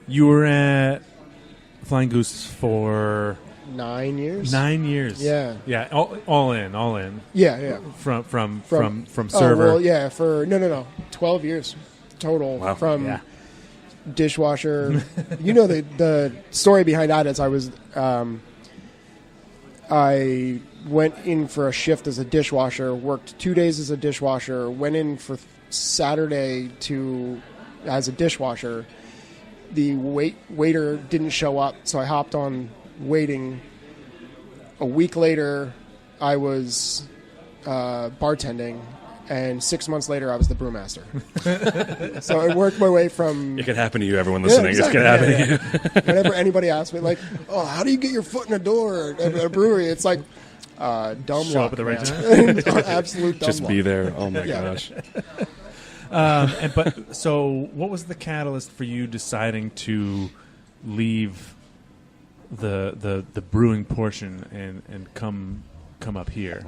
You were at Flying Goose for 9 years. 9 years. Yeah. Yeah. All in. Yeah. From server. Oh, well, yeah. For no. 12 years total. Wow. From dishwasher. You know the story behind that is I went in for a shift as a dishwasher, worked 2 days as a dishwasher, went in for Saturday as a dishwasher. The waiter didn't show up, so I hopped on waiting. A week later, I was bartending, and 6 months later, I was the brewmaster. So I worked my way from... It could happen to you, everyone listening. Exactly. It's going to happen to you. Whenever anybody asks me, like, oh, how do you get your foot in the door at a brewery? It's like, dumb Show luck, up at the right man. Absolute dumb Just luck. be there. Oh, my gosh. So what was the catalyst for you deciding to leave the brewing portion and come up here?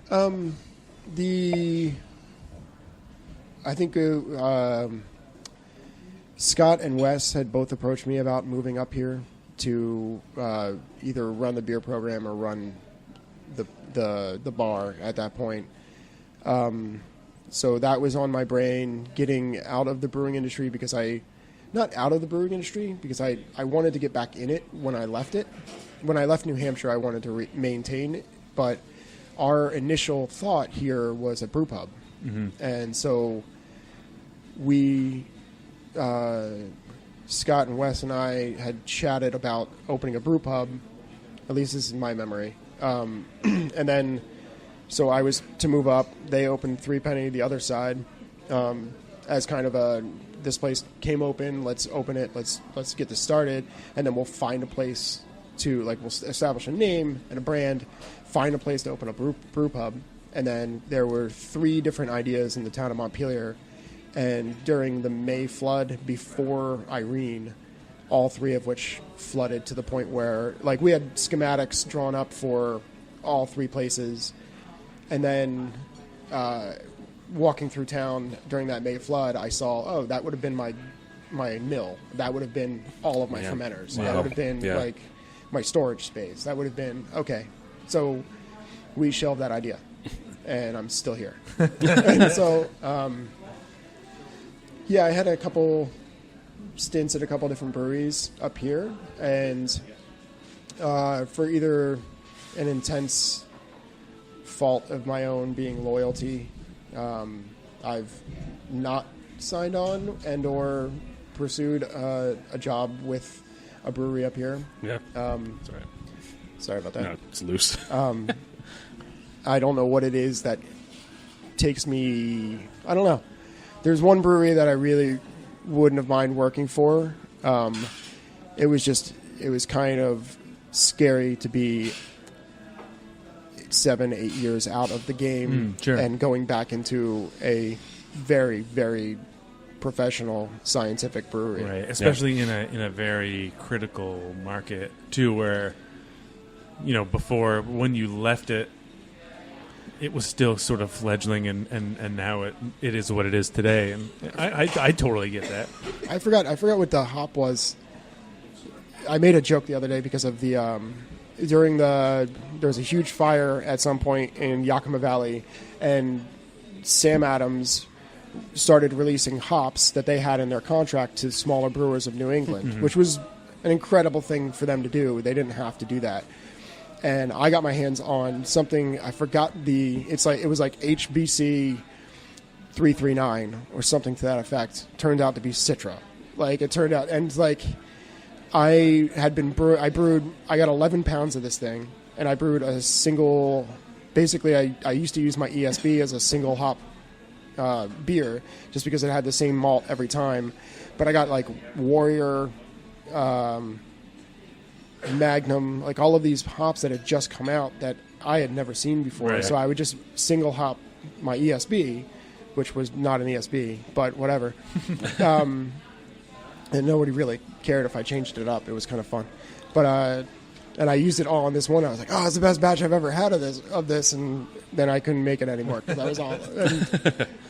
I think Scott and Wes had both approached me about moving up here to either run the beer program or run the bar at that point. So that was on my brain, getting out of the brewing industry because not out of the brewing industry because I wanted to get back in it when I left it. When I left New Hampshire, I wanted to maintain it, but our initial thought here was a brew pub. Mm-hmm. And so Scott and Wes and I had chatted about opening a brew pub. At least this is my memory. And then, so I was to move up. They opened Three Penny, the other side, as kind of this place came open. Let's open it. Let's get this started, and then we'll find a place to we'll establish a name and a brand, find a place to open a brew pub. And then there were 3 different ideas in the town of Montpelier. And during the May flood before Irene, all 3 of which flooded to the point where, we had schematics drawn up for all 3 places. And then walking through town during that May flood, I saw, that would have been my mill. That would have been all of my fermenters. Wow. That would have been, my storage space. That would have been, okay. So we shelved that idea. And I'm still here. And so, I had a couple stints at a couple different breweries up here. And for either an intense fault of my own being loyalty, I've not signed on and or pursued a job with a brewery up here. Yeah. That's all right. Sorry about that. No, it's loose. I don't know what it is that takes me... I don't know. There's one brewery that I really wouldn't have mind working for. It was kind of scary to be 7-8 years out of the game and going back into a very, very professional scientific brewery. Right, especially in a very critical market, too, where, before, when you left it, it was still sort of fledgling, and now it is what it is today, and I totally get that. I forgot what the hop was. I made a joke the other day because of the there was a huge fire at some point in Yakima Valley, and Sam Adams started releasing hops that they had in their contract to smaller brewers of New England, which was an incredible thing for them to do. They didn't have to do that. And I got my hands on something, I forgot it was like HBC 339 or something to that effect. Turned out to be Citra. It turned out, and I got 11 pounds of this thing, and I brewed a single, basically I used to use my ESB as a single hop beer, just because it had the same malt every time. But I got Warrior, Magnum, all of these hops that had just come out that I had never seen before. Right. So I would just single hop my ESB, which was not an ESB, but whatever. And nobody really cared if I changed it up. It was kind of fun. But and I used it all on this one. I was like, it's the best batch I've ever had of this, and then I couldn't make it anymore because I was all.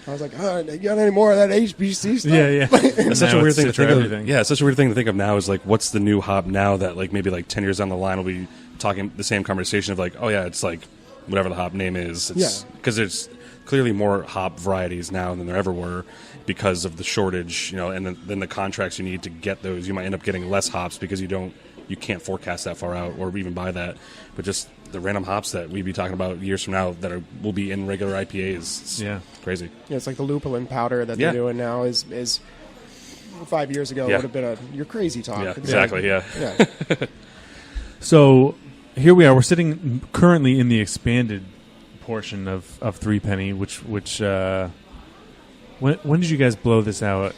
I was like, oh, you got any more of that HBC stuff? Yeah. It's such a Now weird it's thing to for think everything. of. Yeah, it's such a weird thing to think of now. Is like, what's the new hop now that like maybe like 10 years down the line we'll be talking the same conversation of like, oh yeah, it's like whatever the hop name is. It's because there's clearly more hop varieties now than there ever were because of the shortage, and then the contracts you need to get those. You might end up getting less hops because you can't forecast that far out or even buy that. But just the random hops that we'd be talking about years from now that will be in regular IPAs. It's crazy. Yeah, it's like the lupulin powder that they're doing now is 5 years ago would have been you're crazy talk. Yeah, exactly. Yeah. So here we are. We're sitting currently in the expanded portion of Three Penny, which when did you guys blow this out?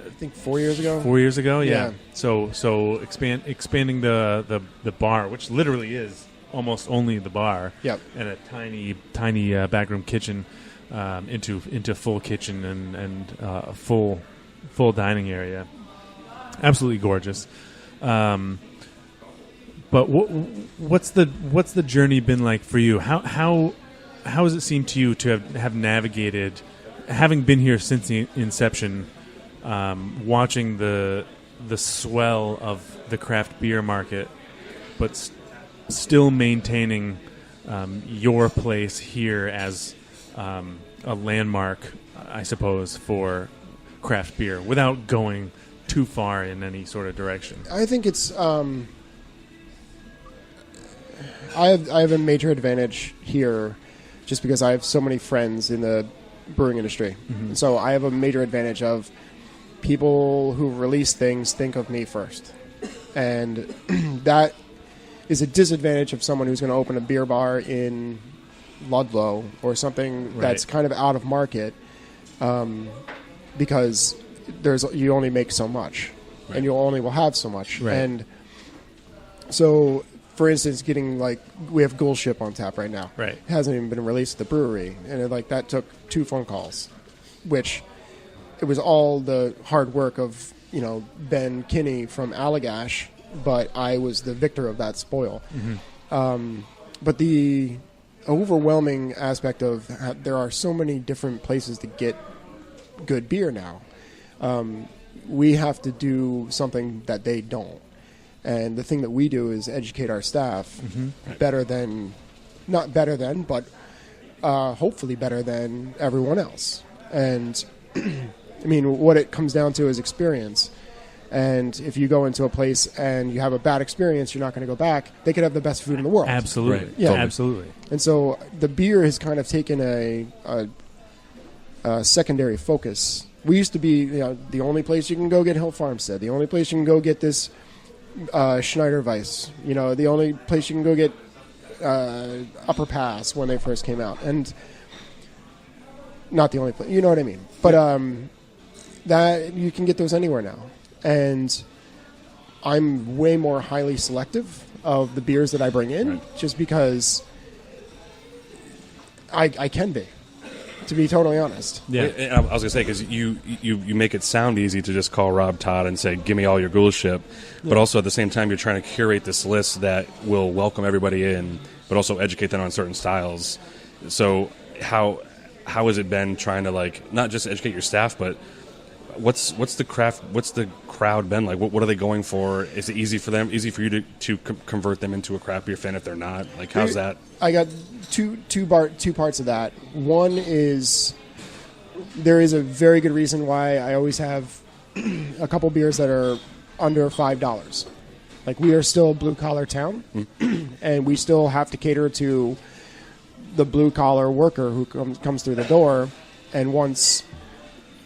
I think 4 years ago. 4 years ago, Yeah. So expanding the bar, which literally is almost only the bar, and a tiny backroom kitchen into full kitchen and a full dining area. Absolutely gorgeous. But what's the journey been like for you? How has it seemed to you to have navigated, having been here since the inception, watching the swell of the craft beer market, but still maintaining your place here as a landmark, I suppose, for craft beer without going too far in any sort of direction? I think it's I have a major advantage here just because I have so many friends in the brewing industry. Mm-hmm. So I have a major advantage of people who release things think of me first. And that is a disadvantage of someone who's going to open a beer bar in Ludlow or something that's kind of out of market, because you only make so much, and you only will have so much. Right. And so, for instance, we have Ghoul Ship on tap right now. Right. It hasn't even been released at the brewery, and that took 2 phone calls, which it was all the hard work of Ben Kinney from Allagash, but I was the victor of that spoil. Mm-hmm. But the overwhelming aspect of there are so many different places to get good beer now. We have to do something that they don't. And the thing that we do is educate our staff not better than, but hopefully better than everyone else. And I mean, what it comes down to is experience. And if you go into a place and you have a bad experience, you're not going to go back. They could have the best food in the world. Absolutely. Right. Yeah. Totally. Absolutely. And so the beer has kind of taken a secondary focus. We used to be the only place you can go get Hill Farmstead, the only place you can go get this Schneider Weiss, the only place you can go get Upper Pass when they first came out. And not the only place, you know what I mean. But that you can get those anywhere now. And I'm way more highly selective of the beers that I bring in, just because I can be, to be totally honest. Yeah, and I was gonna say because you make it sound easy to just call Rob Todd and say, "Give me all your Ghoul Ship," but also at the same time you're trying to curate this list that will welcome everybody in, but also educate them on certain styles. So how has it been trying to not just educate your staff, but what's the crowd been like? What are they going for? Is it easy for you to convert them into a craft beer fan if they're not? How's that? I got two parts of that. One is there is a very good reason why I always have a couple beers that are under $5. We are still a blue collar town, and we still have to cater to the blue collar worker who comes through the door and wants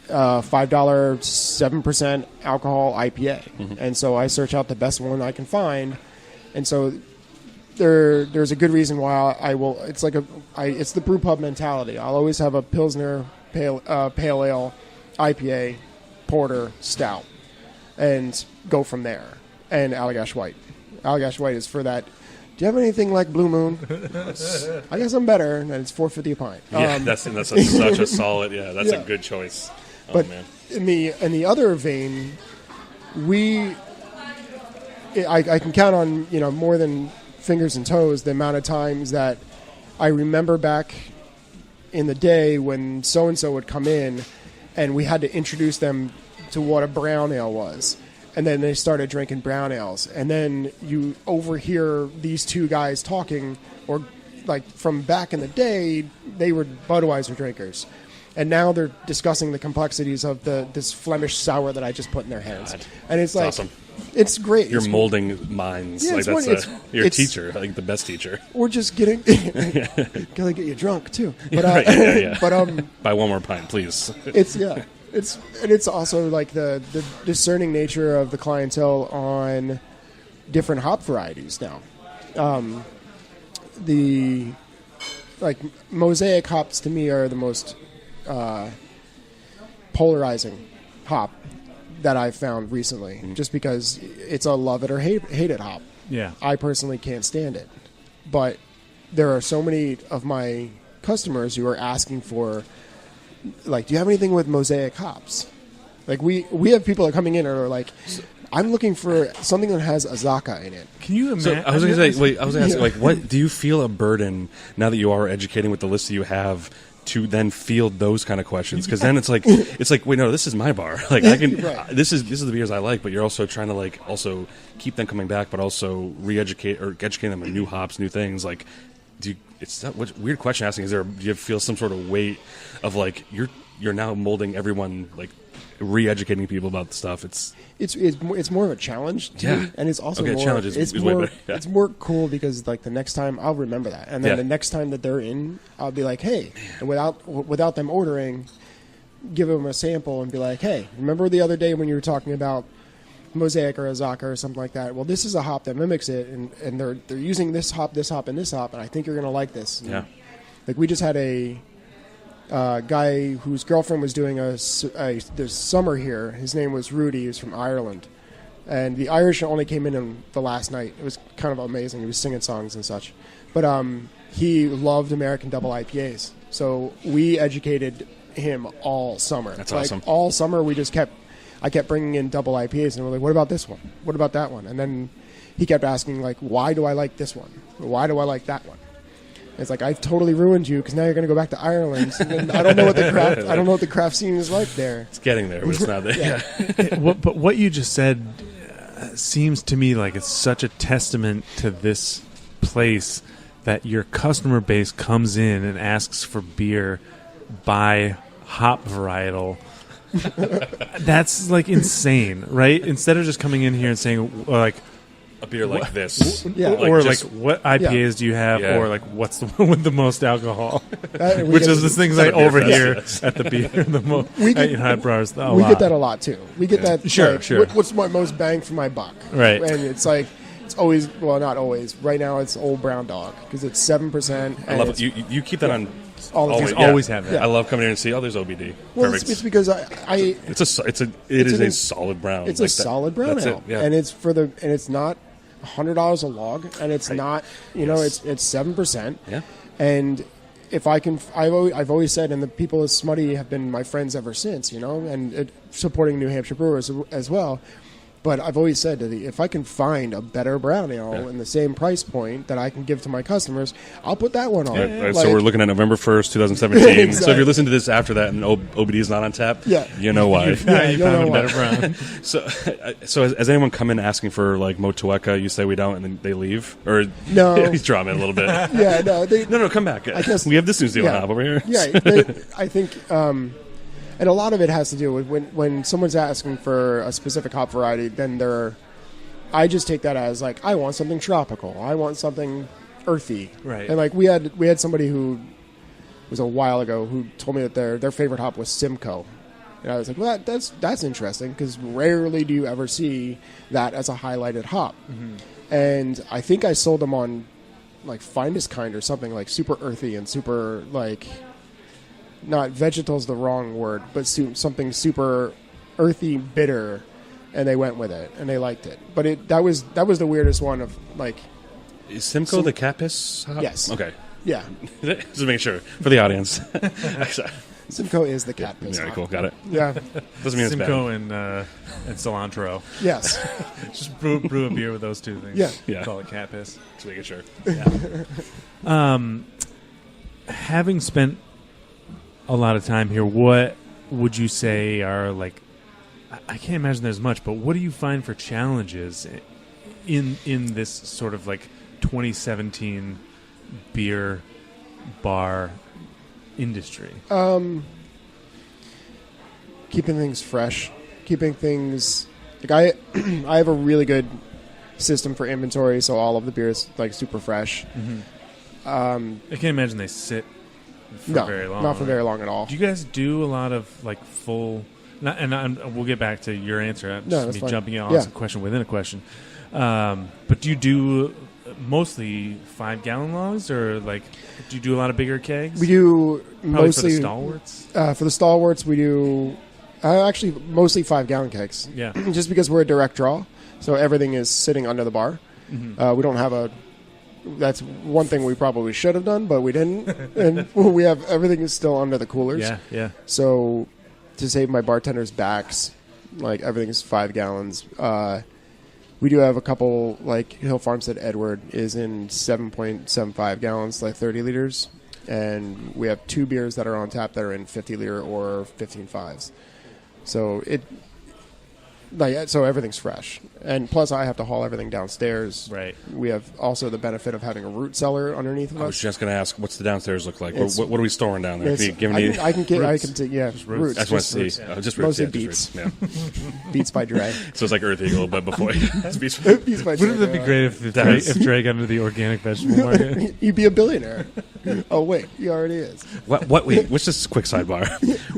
$5 7% alcohol IPA. Mm-hmm. And so I search out the best one I can find, and so there's a good reason why I will. It's it's the brew pub mentality. I'll always have a Pilsner pale ale, IPA, porter, stout, and go from there. And Allagash White. Allagash White is for that. Do you have anything like Blue Moon? I guess I'm better, and it's $4.50 a pint. Yeah, that's such a solid. Yeah, that's a good choice. Oh, but man. in the other vein, I can count on more than fingers and toes the amount of times that I remember back in the day when so and so would come in, and we had to introduce them to what a brown ale was. And then they started drinking brown ales. And then you overhear these two guys talking, or like from back in the day, they were Budweiser drinkers. And now they're discussing the complexities of this Flemish sour that I just put in their hands. God. And it's like, awesome. It's great. You're molding minds. Yeah, like you're a teacher, like the best teacher. We're just getting, gotta get you drunk too. But, right, yeah. But buy one more pint, please. It's also like the discerning nature of the clientele on different hop varieties now. The like mosaic hops to me are the most polarizing hop that I've found recently, just because it's a love it or hate it hop. Yeah, I personally can't stand it, but there are so many of my customers who are asking for, like, do you have anything with mosaic hops? Like we have people that are coming in and are like, I'm looking for something that has Azaka in it. Can you imagine? So I was going to say, I was going to ask, like, what do you feel a burden now that you are educating with the list that you have to then field those kind of questions? Because then it's like, wait, no, this is my bar. Like I can, Right. this is the beers I like, but you're also trying to like also keep them coming back, but also re-educate or educate them on new hops, new things. Like, it's that weird question asking. Do you feel some sort of weight of like you're now molding everyone, like re-educating people about the stuff? It's more of a challenge to me, and it's also more. Challenge is way better. Yeah. It's more cool because like the next time I'll remember that, and then the next time that they're in, I'll be like, hey, and without them ordering, give them a sample and be like, hey, remember the other day when you were talking about Mosaic or Azaka or something like that? Well, this is a hop that mimics it, and they're using this hop, and this hop, and I think you're gonna like this. And, like we just had a guy whose girlfriend was doing this summer here. His name was Rudy. He was from Ireland. And the Irish only came in the last night. It was kind of amazing. He was singing songs and such. But he loved American double IPAs. So we educated him all summer. That's awesome. All summer I kept bringing in double IPAs, and we're like, what about this one? What about that one? And then he kept asking, like, why do I like this one? Why do I like that one? It's like, I've totally ruined you because now you're going to go back to Ireland. And I don't know what the craft scene is like there. It's getting there, but it's not there. But what you just said seems to me like it's such a testament to this place that your customer base comes in and asks for beer by hop varietal. That's like insane, right? Instead of just coming in here and saying like, a beer like this. Yeah. Or like what IPAs do you have? Yeah. Or like what's the one with the most alcohol? We Which get- is the things I At a beer overhear fest, at the beer. We get- at Hot Bars. We get that a lot too. We get that. Sure, like, sure. What's my most bang for my buck? Right. And it's like, it's always, well, not always. Right now, it's Old Brown Dog because it's 7%. I love it. You keep that on. Always, always have that. I love coming here and see. Oh, there's OBD. Well, Perfect. it's because it is a solid brown. It's like a solid brown that's ale, it, yeah. and it's not $100 a log, and it's not, it's 7%. Yeah. And if I can, I've always said, and the people at Smutty have been my friends ever since, and supporting New Hampshire brewers as well. But I've always said if I can find a better brown ale in the same price point that I can give to my customers, I'll put that one on. Right, so we're looking at November 1st, 2017. So if Exactly. you're listening to this after that and OBD is not on tap, you know why. You found know a why. better brown. So has anyone come in asking for like Motueka? You say we don't, and then they leave, or No. he's drumming a little bit. Yeah, no, No, come back. I guess- we have this New Zealand hop over here. Yeah, I think, and a lot of it has to do with when someone's asking for a specific hop variety, then I just take that as like, I want something tropical. I want something earthy. Right. And like we had somebody who was a while ago who told me that their favorite hop was Simcoe. And I was like, well, that's interesting because rarely do you ever see that as a highlighted hop. Mm-hmm. And I think I sold them on like Finest Kind or something, like super earthy and super like, not vegetal's the wrong word, but something super earthy, bitter, and they went with it and they liked it. But that was the weirdest one of like. Is Simcoe the Capis hop? Yes. Okay. Yeah, Just to make sure for the audience. Simcoe is the cat piss. Yeah, cool. Got it. Yeah. Doesn't mean it's Simcoe bad. and cilantro. Yes. Just brew a beer with those two things. Yeah. Yeah. Call it cat piss. Just making sure. Having spent a lot of time here. What would you say are like? I can't imagine there's much, but what do you find for challenges in this sort of like 2017 beer bar industry? Keeping things fresh, keeping things like I have a really good system for inventory, so all of the beer is like super fresh. I can't imagine they sit for very long. Not for very long at all. Do you guys do a lot of like full? We'll get back to your answer. I'm No, just me fine. jumping on Yeah. a question within a question. But do you do mostly 5-gallon logs, or like do you do a lot of bigger kegs? We do Probably mostly for the stalwarts. For the stalwarts, we do actually mostly 5-gallon kegs. Yeah, Just because we're a direct draw, so everything is sitting under the bar. We don't have a. That's one thing we probably should have done, but we didn't. And we have everything is still under the coolers. yeah. So to save my bartenders' backs, like everything is 5 gallons. We do have a couple, like Hill Farmstead Edward is in 7.75 gallons, like 30 liters. And we have 2 beers that are on tap that are in 50 liter or 15.5s. So so everything's fresh. And plus I have to haul everything downstairs. Right. We have also the benefit of having a root cellar underneath of I us. was just going to ask, what's the downstairs look like? It's- What are we storing down there? It's- Can you give me? I can Roots. take, yeah, roots. I just want to see. roots. Just roots. Mostly Yeah, just beets. roots, yeah. Beats by Dre. So it's like earthy a little bit before. It's beets. Beats by Dre. Wouldn't it be great if Dre got into the organic vegetable market? You'd be a billionaire. Oh wait, he already is. Wait, what's this quick sidebar?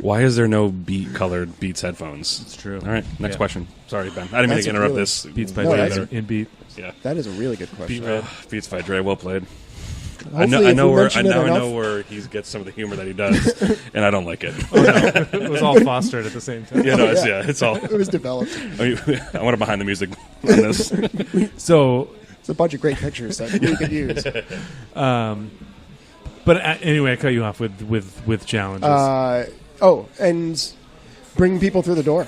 Why is there no beet-colored Beats headphones? It's true. All right, next Yeah. question. Sorry, Ben. I didn't mean That's to a interrupt really- this. Beats by No, Dre that's- in beat. Yeah. That is a really good question. Beat red. Beats by Dre, well played. Hopefully, if we mention it I enough- know where he gets some of the humor that he does, and I don't like it. It was all fostered at the same time. Yeah, no, it's all. It was developed. I mean, I want to behind the music on this. So, It's a bunch of great pictures that we could use. but anyway, I cut you off with challenges. And bring people through the door.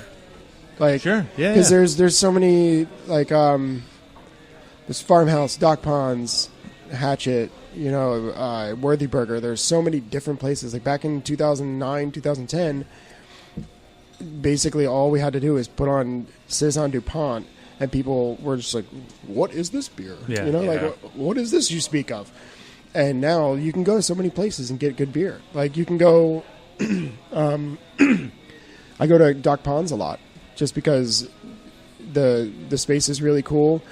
Like, Sure, yeah, Because yeah. there's so many, like, there's Farmhouse, Dock Ponds, Hatchet, Worthy Burger. There's so many different places. Like, back in 2009, 2010, basically all we had to do is put on Saison DuPont, and people were just like, what is this beer? Yeah. Like, Yeah. what is this you speak of? And now you can go to so many places and get good beer. Like, you can go... I go to Dock Ponds a lot just because the space is really cool,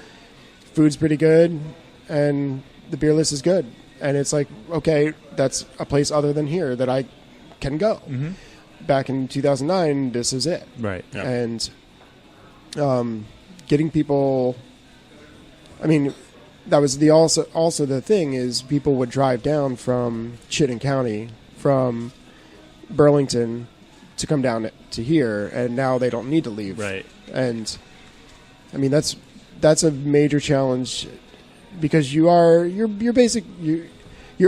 food's pretty good, and the beer list is good. And it's like, okay, that's a place other than here that I can go. Mm-hmm. Back in 2009, this is it. Right. Yeah. And getting people... I mean, that was also the thing is people would drive down from Chittenden County, from Burlington, to come down to here, and now they don't need to leave. Right. And I mean that's a major challenge because you're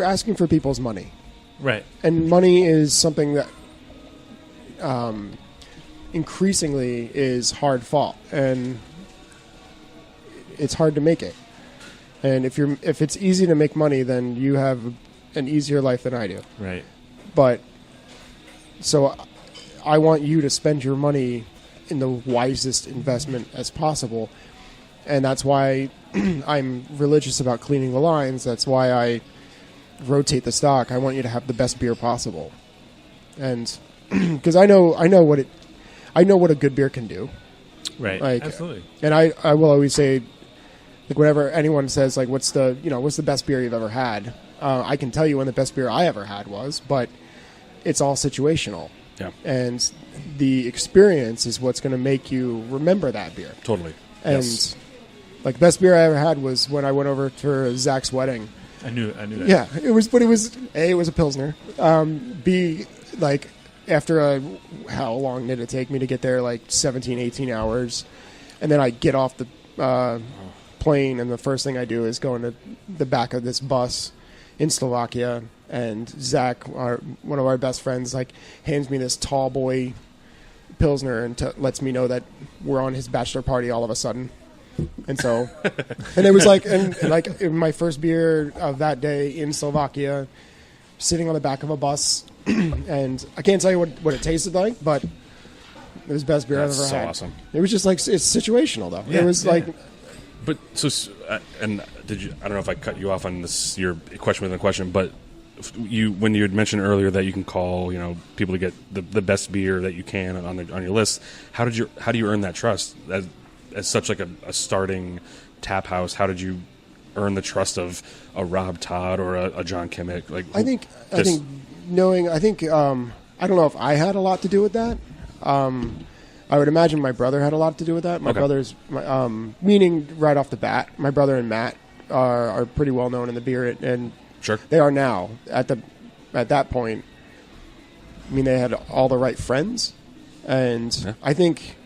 asking for people's money, Right. and money is something that increasingly is hard fought, and it's hard to make it. And if it's easy to make money, then you have an easier life than I do. Right. But so I want you to spend your money in the wisest investment as possible. And that's why I'm religious about cleaning the lines. That's why I rotate the stock. I want you to have the best beer possible. And because I know what a good beer can do. Right. Like, Absolutely. And I will always say, like, whenever anyone says, like, what's the best beer you've ever had? I can tell you when the best beer I ever had was, but it's all situational. Yeah. And the experience is what's going to make you remember that beer. Totally. And Yes. like, the best beer I ever had was when I went over for Zach's wedding. I knew that. Yeah, it was a Pilsner. B, like, after how long did it take me to get there? Like 17, 18 hours. And then I get off the plane, and the first thing I do is go into the back of this bus in Slovakia, and Zach, one of our best friends, like, hands me this tall boy Pilsner and lets me know that we're on his bachelor party all of a sudden. And so, and it was like, and like my first beer of that day in Slovakia, sitting on the back of a bus and I can't tell you what it tasted like, but it was the best beer I've ever so had. awesome. It was just like it's situational though. Yeah, it was yeah. like. But so, and did you? I don't know if I cut you off on this. Your question within a question, but when you had mentioned earlier that you can call people to get the best beer that you can on your list. How do you earn that trust as such like a starting tap house? How did you earn the trust of a Rob Todd or a John Kimmick? Like I think I don't know if I had a lot to do with that. I would imagine my brother had a lot to do with that. My brother's, meaning right off the bat, my brother and Matt are pretty well known in the beer, and sure they are now. At that point, I mean, they had all the right friends, and I think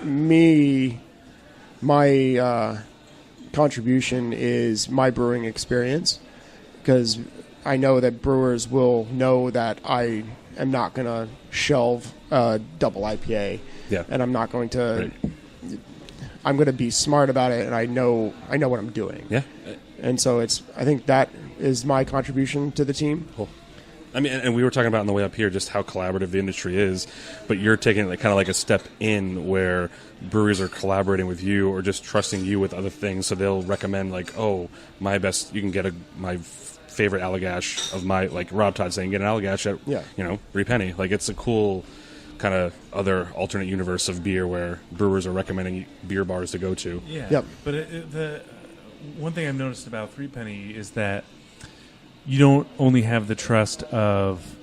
my contribution is my brewing experience, because I know that brewers will know that I am not going to shelve a double IPA. Yeah. And I'm not going to. Right. I'm going to be smart about it, and I know what I'm doing. Yeah. And so I think that is my contribution to the team. Cool. I mean, and we were talking about on the way up here just how collaborative the industry is, but you're taking it kind of like a step in where breweries are collaborating with you or just trusting you with other things, so they'll recommend like, oh, you can get my favorite Allagash of my, like Rob Todd saying, get an Allagash at 3 Penny. Like, it's a cool kind of other alternate universe of beer where brewers are recommending beer bars to go to. Yeah. Yep. But the one thing I've noticed about 3 Penny is that you don't only have the trust of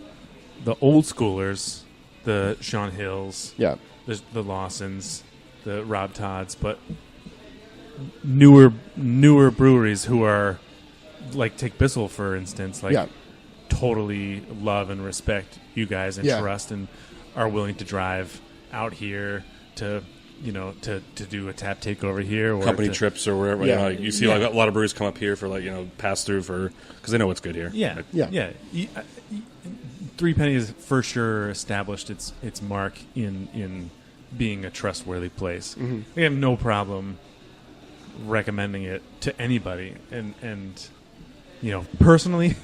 the old schoolers, the Sean Hills, the Lawsons, the Rob Todds, but newer breweries who are like, take Bissell for instance, like totally love and respect you guys and trust and are willing to drive out here to do a tap takeover here, or company trips or wherever. Yeah. You see like a lot of breweries come up here for pass through because they know what's good here. Yeah. 3 Penny has for sure established its mark in being a trustworthy place. Mm-hmm. We have no problem recommending it to anybody, and personally,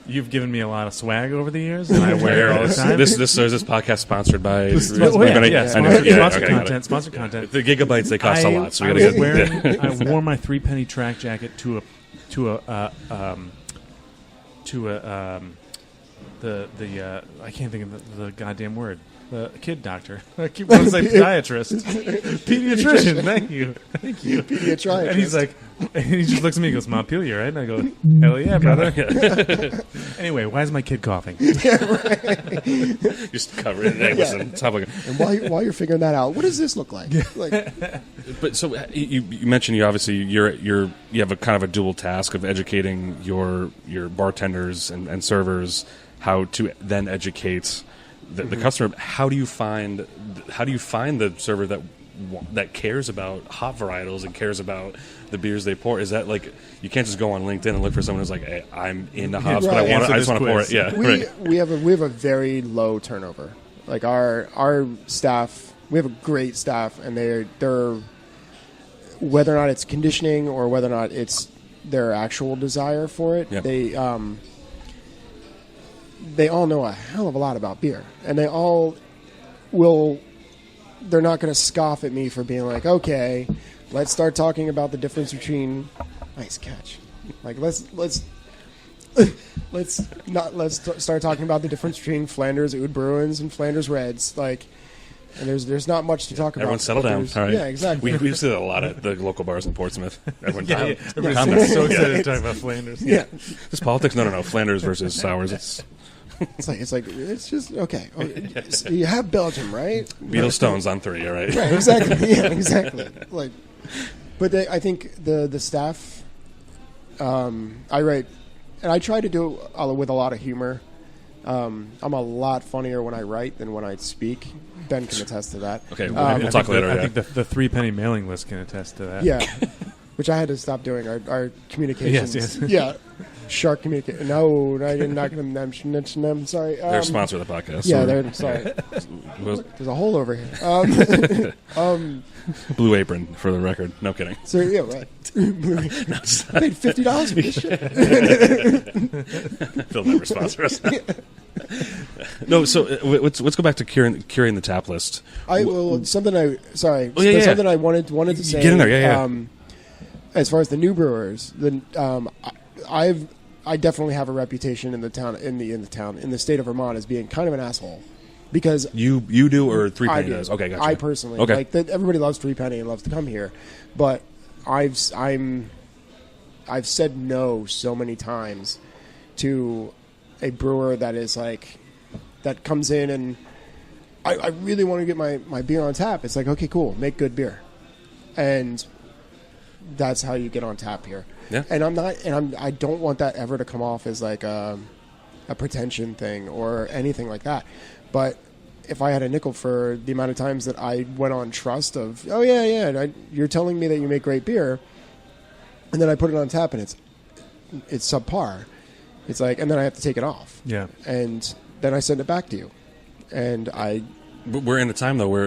you've given me a lot of swag over the years, and I wear it all the time. This podcast sponsored by sponsored content. The gigabytes, they cost a lot, so we gotta get. I wore my 3 Penny track jacket to I can't think of the goddamn word. The kid doctor. I keep wanting to say podiatrist. Pediatrician. Thank you. Pediatrician. And he's like, and he just looks at me and goes, Montpelier, right? And I go, hell yeah, brother. Anyway, why is my kid coughing? Just cover it. Hey, listen, stop looking. And while you're figuring that out, what does this look like? But so you mentioned you obviously you have a kind of a dual task of educating your bartenders and servers how to then educate the customer. How do you find the server that cares about hop varietals and cares about the beers they pour? Is that like, you can't just go on LinkedIn and look for someone who's like, hey, I'm into hops, but I just want to pour it. Yeah, we have a very low turnover. Like our staff, we have a great staff, and they're whether or not it's conditioning or whether or not it's their actual desire for it, they all know a hell of a lot about beer, and they all will. They're not going to scoff at me for being like, okay, let's start talking about the difference between. Nice catch. Like let's start talking about the difference between Flanders Oud Bruins and Flanders Reds. Like, and there's not much to talk about. Everyone settle down. All right. Yeah, exactly. We've seen that a lot at the local bars in Portsmouth. Everyone's Everybody's so excited to talk about Flanders. Yeah. This politics? No. Flanders versus sours. It's just okay. You have Belgium, right? Beetle Stones on 3, all right? Right, exactly. Yeah, exactly. Like, but I think the staff. I write, and I try to do it with a lot of humor. I'm a lot funnier when I write than when I speak. Ben can attest to that. Okay, we'll talk later. I think the 3 Penny mailing list can attest to that. Yeah, which I had to stop doing. Our communications. Yes. Yeah. Shark Communicate. No, I didn't knock them. I'm sorry. They're a sponsor of the podcast. Yeah, so- they're sorry. There's a hole over here. Blue Apron, for the record. No kidding. So yeah, right. I paid $50 for this shit. They'll never sponsor us. No, so let's go back to curing the tap list. Something I yeah. something I wanted to say. Get in there, yeah. As far as the new brewers, I definitely have a reputation in the state of Vermont as being kind of an asshole, because You do, or Three Penny does? Okay, gotcha. I personally everybody loves Three Penny and loves to come here, but I've said no so many times to a brewer that is like that comes in and I really want to get my beer on tap. It's like, okay, cool, make good beer, and that's how you get on tap here. Yeah. And I don't want that ever to come off as like a pretension thing or anything like that. But if I had a nickel for the amount of times that I went on trust of, oh yeah, you're telling me that you make great beer, and then I put it on tap and it's subpar. It's like, and then I have to take it off. Yeah. And then I send it back to you. And We're in a time, though, where